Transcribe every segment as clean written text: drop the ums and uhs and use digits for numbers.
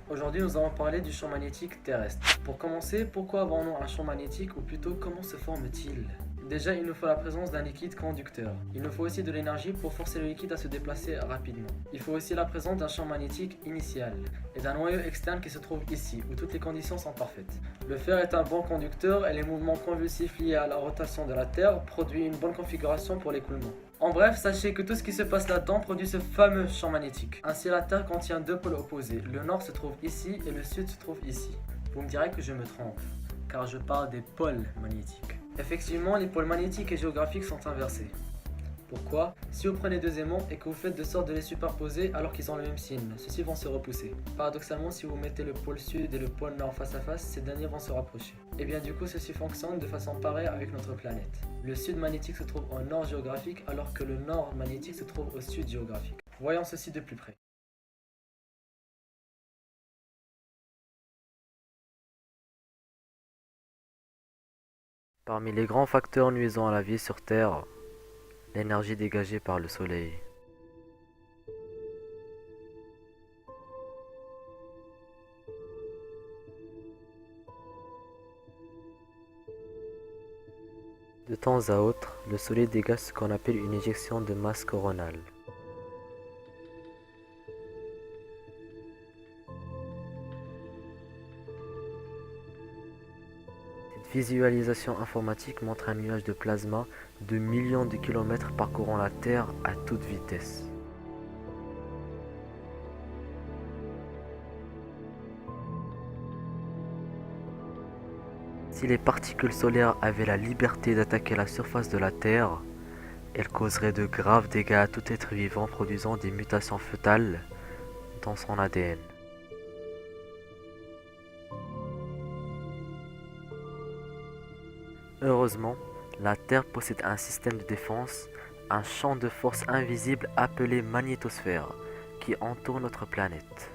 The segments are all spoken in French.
Aujourd'hui, nous allons parler du champ magnétique terrestre. Pour commencer, pourquoi avons-nous un champ magnétique ou plutôt comment se forme-t-il? Déjà, il nous faut la présence d'un liquide conducteur. Il nous faut aussi de l'énergie pour forcer le liquide à se déplacer rapidement. Il faut aussi la présence d'un champ magnétique initial et d'un noyau externe qui se trouve ici, où toutes les conditions sont parfaites. Le fer est un bon conducteur et les mouvements convulsifs liés à la rotation de la Terre produisent une bonne configuration pour l'écoulement. En bref, sachez que tout ce qui se passe là-dedans produit ce fameux champ magnétique. Ainsi, la Terre contient deux pôles opposés. Le nord se trouve ici et le sud se trouve ici. Vous me direz que je me trompe, car je parle des pôles magnétiques. Effectivement, les pôles magnétiques et géographiques sont inversés. Pourquoi? Si vous prenez deux aimants et que vous faites de sorte de les superposer alors qu'ils ont le même signe, ceux-ci vont se repousser. Paradoxalement, si vous mettez le pôle sud et le pôle nord face à face, ces derniers vont se rapprocher. Et bien du coup, ceci fonctionne de façon pareille avec notre planète. Le sud magnétique se trouve au nord géographique alors que le nord magnétique se trouve au sud géographique. Voyons ceci de plus près. Parmi les grands facteurs nuisant à la vie sur Terre, l'énergie dégagée par le Soleil. De temps à autre, le Soleil dégage ce qu'on appelle une éjection de masse coronale. Cette visualisation informatique montre un nuage de plasma de millions de kilomètres parcourant la Terre à toute vitesse. Si les particules solaires avaient la liberté d'attaquer la surface de la Terre, elles causeraient de graves dégâts à tout être vivant produisant des mutations fœtales dans son ADN. Heureusement, la Terre possède un système de défense, un champ de force invisible appelé magnétosphère, qui entoure notre planète.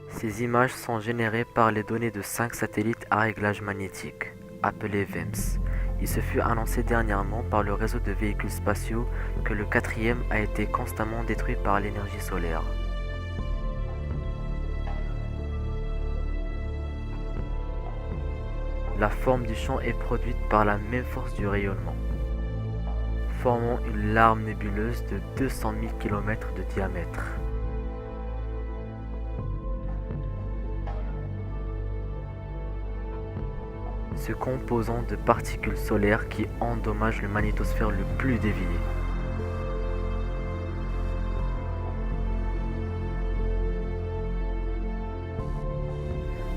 Ces images sont générées par les données de 5 satellites à réglage magnétique, appelés VEMS. Il se fut annoncé dernièrement par le réseau de véhicules spatiaux que le quatrième a été constamment détruit par l'énergie solaire. La forme du champ est produite par la même force du rayonnement, formant une larme nébuleuse de 200 000 km de diamètre. Se composant de particules solaires qui endommagent le magnétosphère le plus dévié.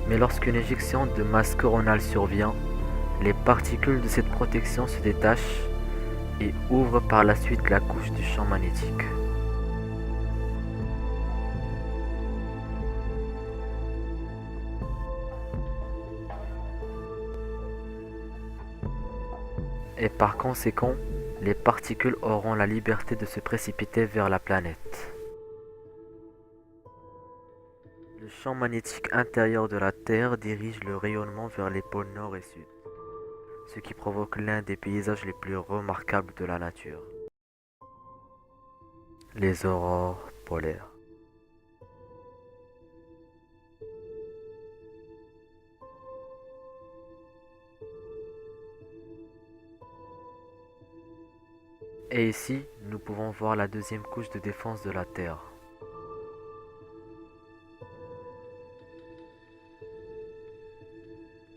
Mais lorsqu'une éjection de masse coronale survient, les particules de cette protection se détachent et ouvrent par la suite la couche du champ magnétique. Et par conséquent, les particules auront la liberté de se précipiter vers la planète. Le champ magnétique intérieur de la Terre dirige le rayonnement vers les pôles nord et sud, ce qui provoque l'un des paysages les plus remarquables de la nature. Les aurores polaires. Et ici, nous pouvons voir la deuxième couche de défense de la Terre.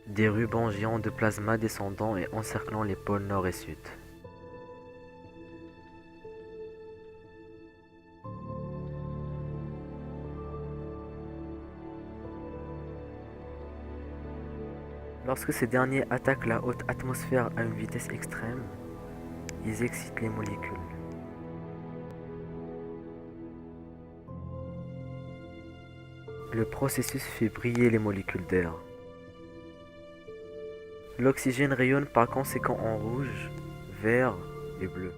Des rubans géants de plasma descendant et encerclant les pôles nord et sud. Lorsque ces derniers attaquent la haute atmosphère à une vitesse extrême, ils excitent les molécules. Le processus fait briller les molécules d'air. L'oxygène rayonne par conséquent en rouge, vert et bleu.